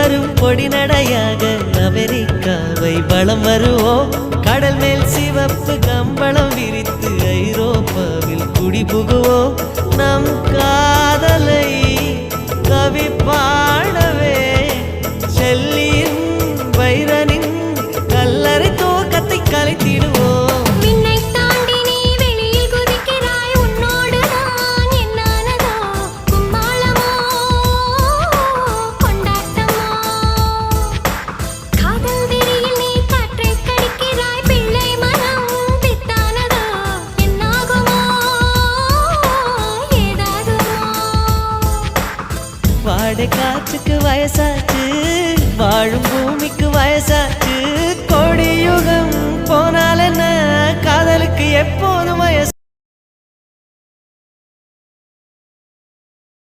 வரும் பொடி நடையாக அமெரிக்காவை வலம் வருவோம். கடல் மேல் சிவப்பு கம்பளம் விரித்து ஐரோப்பாவில் குடிபுகுவோம். நம் காதலை கவி பாடவே செல்லியின் வைரனின் கல்லறை தோக்கத்தை கலைத்திடுவோம். வாடை காற்றுக்கு வயசாச்சு, வாழும் பூமிக்கு வயசாச்சு. கோடி யுகம் போனால் என்ன, காதலுக்கு எப்போதும் வயசு.